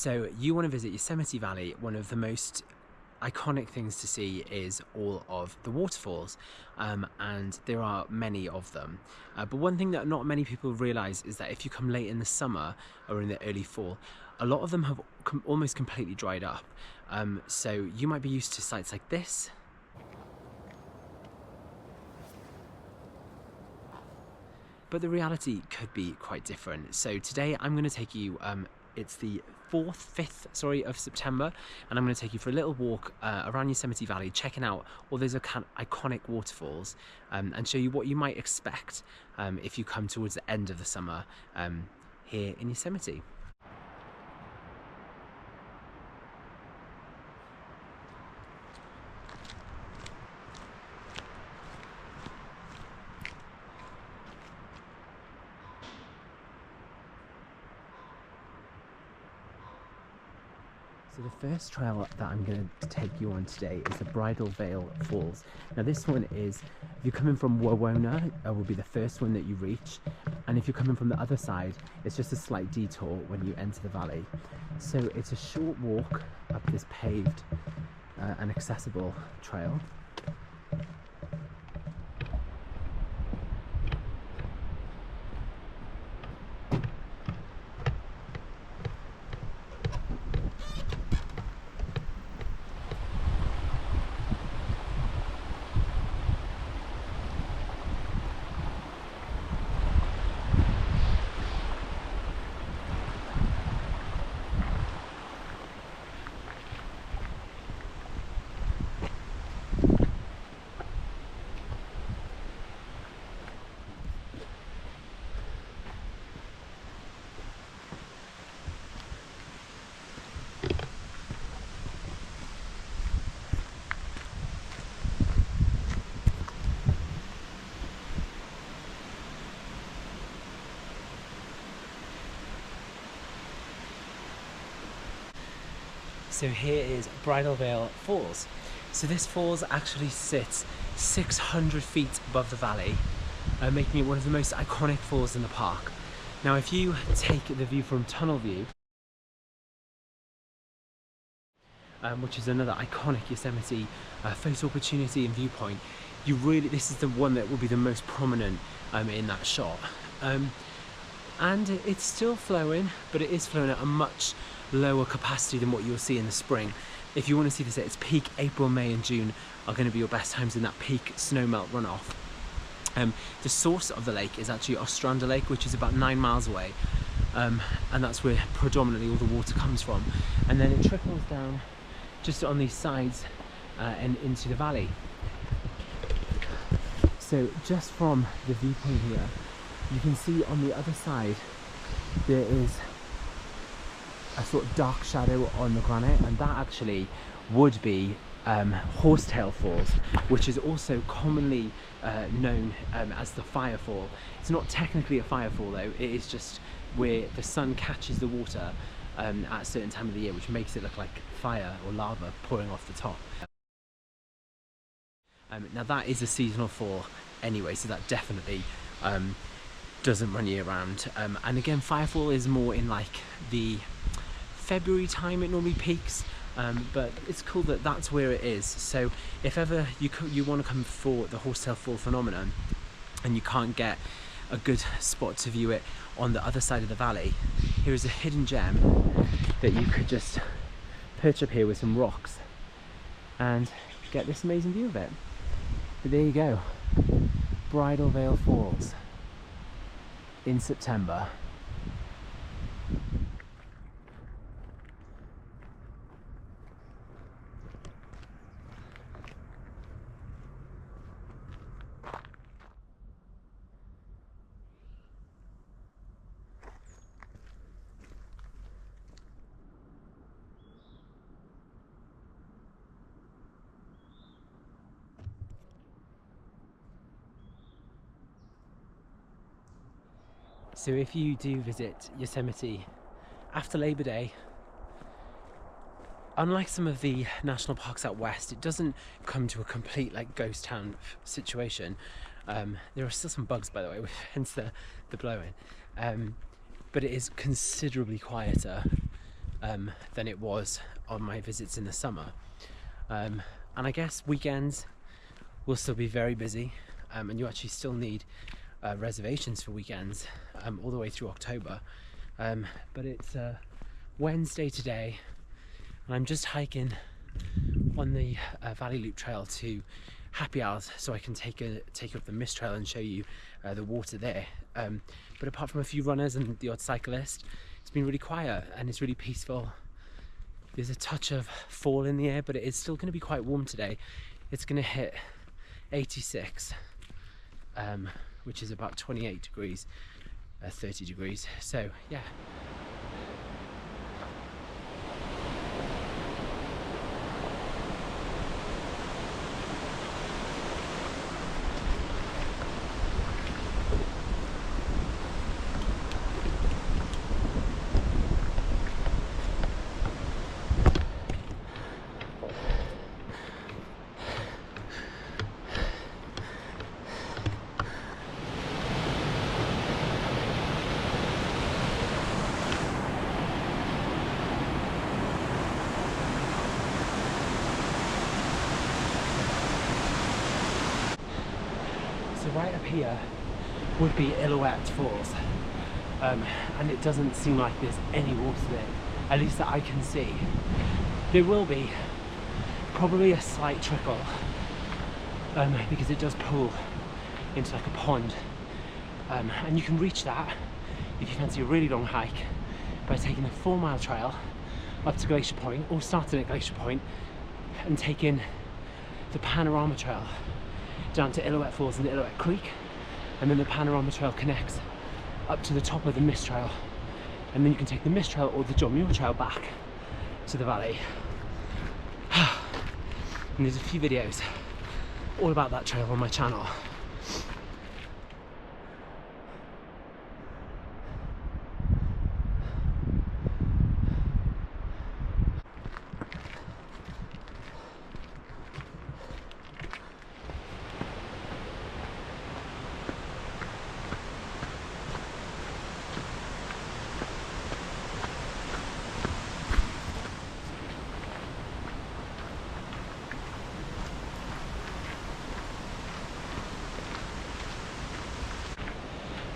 So you want to visit Yosemite Valley. One of the most iconic things to see is all of the waterfalls, and there are many of them, but one thing that not many people realize is that if you come late in the summer or in the early fall, a lot of them have almost completely dried up, so you might be used to sites like this, but the reality could be quite different. So today I'm going to take you, it's the 5th of September, and I'm going to take you for a little walk around Yosemite Valley, checking out all those iconic waterfalls, and show you what you might expect if you come towards the end of the summer here in Yosemite. So the first trail that I'm going to take you on today is the Bridal Veil Falls. Now this one is, if you're coming from Wawona, it will be the first one that you reach. And if you're coming from the other side, it's just a slight detour when you enter the valley. So it's a short walk up this paved and accessible trail. So here is Bridal Veil Falls. So this falls actually sits 600 feet above the valley, making it one of the most iconic falls in the park. Now if you take the view from Tunnel View, which is another iconic Yosemite photo opportunity and viewpoint, this is the one that will be the most prominent in that shot. And it's still flowing, but it is flowing at a much lower capacity than what you'll see in the spring. If you want to see this at its peak, April, May and June are going to be your best times in that peak snowmelt runoff. The source of the lake is actually Ostrander Lake, which is about 9 miles away, and that's where predominantly all the water comes from, and then it trickles down just on these sides and into the valley. So just from the viewpoint here, you can see on the other side there is a sort of dark shadow on the granite, and that actually would be Horsetail Falls, which is also commonly known as the Firefall. It's not technically a firefall though, it is just where the sun catches the water at a certain time of the year, which makes it look like fire or lava pouring off the top. Now that is a seasonal fall anyway, so that definitely doesn't run year round. And again, Firefall is more in like the February time it normally peaks, but it's cool that that's where it is. So if ever you want to come for the Horsetail Fall phenomenon and you can't get a good spot to view it on the other side of the valley, here is a hidden gem that you could just perch up here with some rocks and get this amazing view of it. But there you go, Bridal Veil Falls in September. So if you do visit Yosemite after Labor Day, unlike some of the national parks out west, it doesn't come to a complete like ghost town situation. There are still some bugs, by the way, hence the blowing, but it is considerably quieter than it was on my visits in the summer. And I guess weekends will still be very busy, and you actually still need reservations for weekends all the way through October. But it's Wednesday today, and I'm just hiking on the Valley Loop Trail to Happy Hours so I can take up the Mist Trail and show you the water there. But apart from a few runners and the odd cyclist, it's been really quiet and it's really peaceful. There's a touch of fall in the air, but it is still going to be quite warm today. It's going to hit 86, which is about 28 degrees, 30 degrees. So yeah. So right up here would be Waterfalls, and it doesn't seem like there's any water there, at least that I can see. There will be probably a slight trickle, because it does pool into like a pond, and you can reach that if you fancy a really long hike by taking the 4-mile trail up to Glacier Point, or starting at Glacier Point and taking the Panorama Trail down to Illilouette Falls and Illilouette Creek, and then the Panorama Trail connects up to the top of the Mist Trail, and then you can take the Mist Trail or the John Muir Trail back to the valley. And there's a few videos all about that trail on my channel.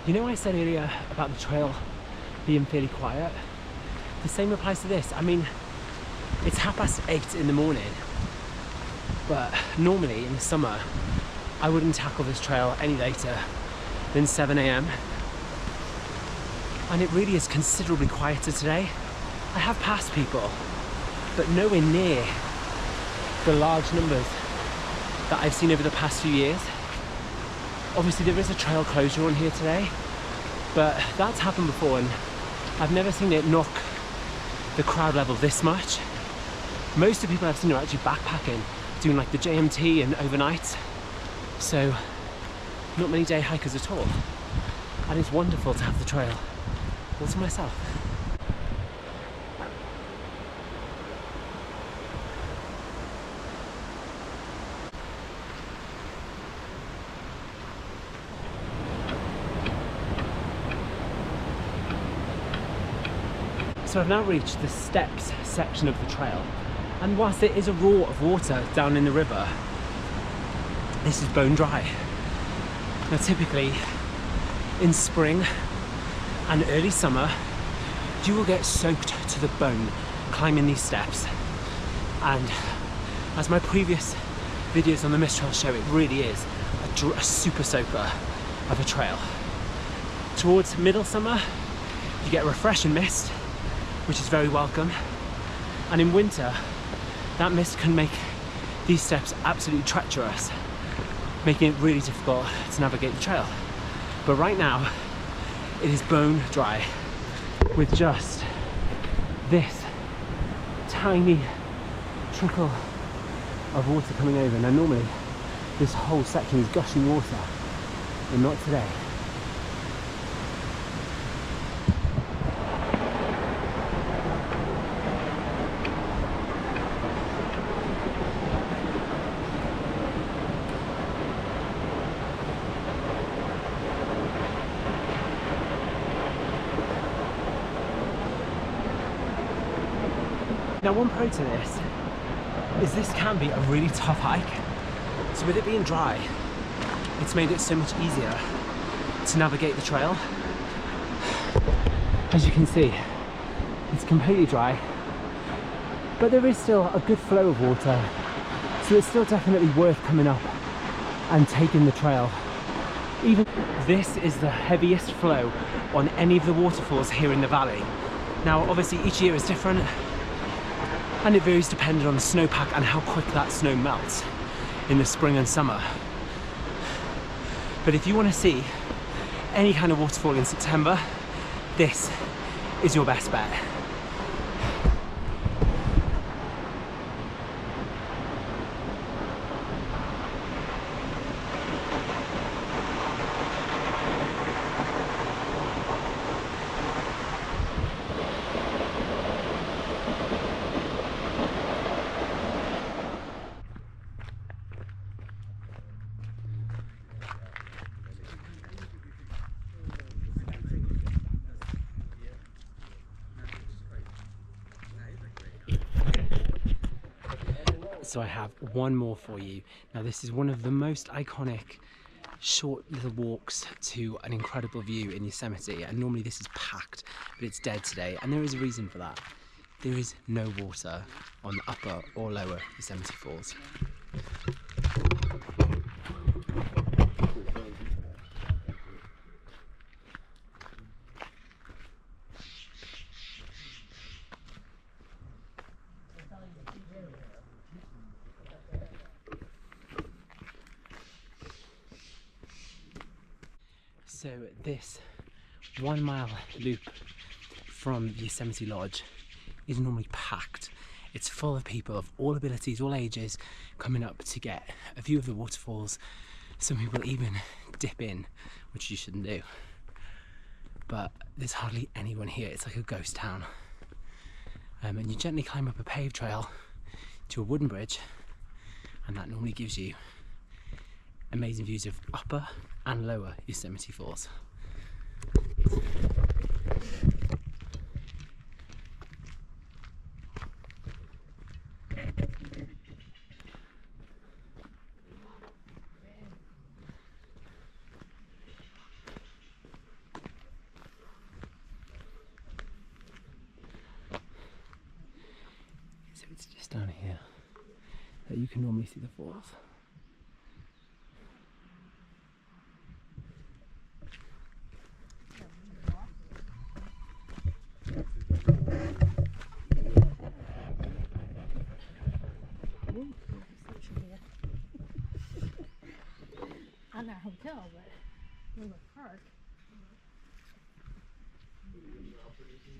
You know what I said earlier about the trail being fairly quiet? The same applies to this. I mean, it's 8:30 in the morning, but normally in the summer I wouldn't tackle this trail any later than 7 AM, and it really is considerably quieter today. I have passed people, but nowhere near the large numbers that I've seen over the past few years. Obviously there is a trail closure on here today, but that's happened before and I've never seen it knock the crowd level this much. Most of the people I've seen are actually backpacking, doing like the JMT and overnights, so not many day hikers at all, and it's wonderful to have the trail all to myself. So I've now reached the steps section of the trail, and whilst there is a roar of water down in the river, this is bone dry. Now typically in spring and early summer you will get soaked to the bone climbing these steps, and as my previous videos on the Mist Trail show, it really is a super soaker of a trail. Towards middle summer you get refreshing mist, which is very welcome, and in winter that mist can make these steps absolutely treacherous, making it really difficult to navigate the trail. But right now it is bone dry with just this tiny trickle of water coming over. Now normally this whole section is gushing water, but not today. Now, one pro to this is this can be a really tough hike. So with it being dry, it's made it so much easier to navigate the trail. As you can see, it's completely dry, but there is still a good flow of water, so it's still definitely worth coming up and taking the trail. Even this is the heaviest flow on any of the waterfalls here in the valley. Now obviously each year is different and it varies depending on the snowpack and how quick that snow melts in the spring and summer. But if you want to see any kind of waterfall in September, this is your best bet. So I have one more for you. Now this is one of the most iconic short little walks to an incredible view in Yosemite, and normally this is packed, but it's dead today, and there is a reason for that. There is no water on the upper or lower Yosemite Falls. So this 1 mile loop from Yosemite Lodge is normally packed. It's full of people of all abilities, all ages, coming up to get a view of the waterfalls. Some people even dip in, which you shouldn't do. But there's hardly anyone here. It's like a ghost town. And you gently climb up a paved trail to a wooden bridge, and that normally gives you amazing views of upper and lower Yosemite Falls. So it's just down here that you can normally see the falls. Not our hotel, but we were parked.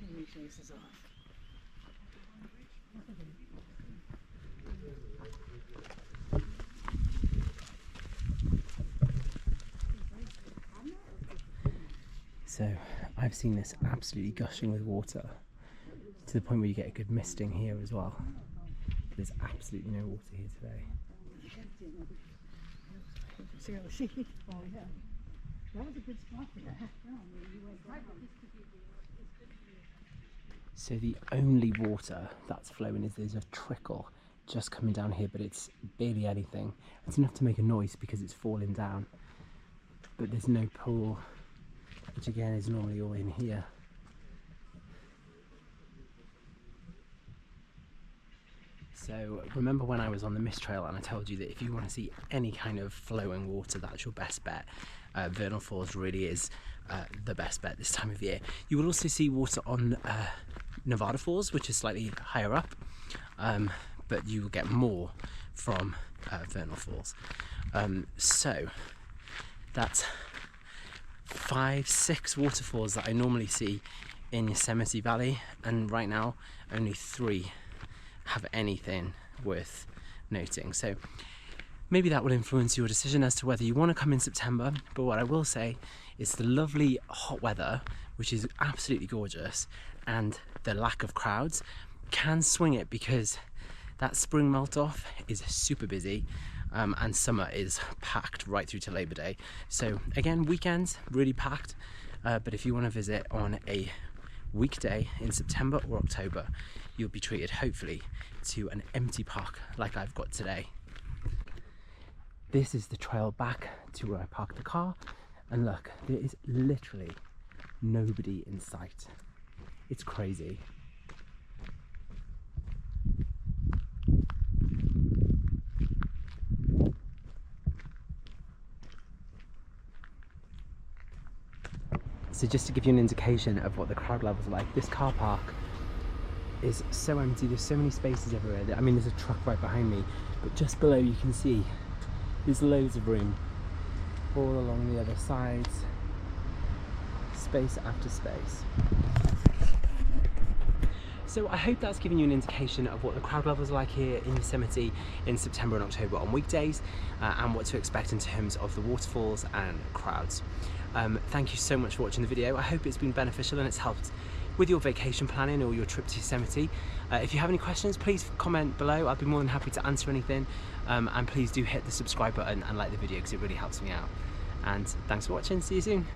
Let me take this off. So I've seen this absolutely gushing with water to the point where you get a good misting here as well. There's absolutely no water here today. Oh yeah, that was a good spot for that. So the only water that's flowing is there's a trickle just coming down here, but it's barely anything. It's enough to make a noise because it's falling down, but there's no pool, which again is normally all in here. So remember when I was on the mist trail and I told you that if you want to see any kind of flowing water, that's your best bet. Vernal Falls really is the best bet this time of year. You will also see water on Nevada Falls, which is slightly higher up, but you will get more from Vernal Falls. So that's 5-6 waterfalls that I normally see in Yosemite Valley, and right now only 3 have anything worth noting. So maybe that will influence your decision as to whether you want to come in September, but what I will say is the lovely hot weather, which is absolutely gorgeous, and the lack of crowds can swing it, because that spring melt off is super busy, and summer is packed right through to Labor Day. So again, weekends really packed, but if you want to visit on a weekday in September or October, you'll be treated hopefully to an empty park like I've got today. This is the trail back to where I parked the car, and look, there is literally nobody in sight. It's crazy. So just to give you an indication of what the crowd levels are like, this car park is so empty. There's so many spaces everywhere. I mean, there's a truck right behind me, but just below you can see there's loads of room all along the other sides, space after space. So I hope that's given you an indication of what the crowd levels are like here in Yosemite in September and October on weekdays, and what to expect in terms of the waterfalls and crowds. Thank you so much for watching the video. I hope it's been beneficial and it's helped with your vacation planning or your trip to Yosemite. If you have any questions, please comment below. I'd be more than happy to answer anything. And please do hit the subscribe button and like the video because it really helps me out. And thanks for watching. See you soon.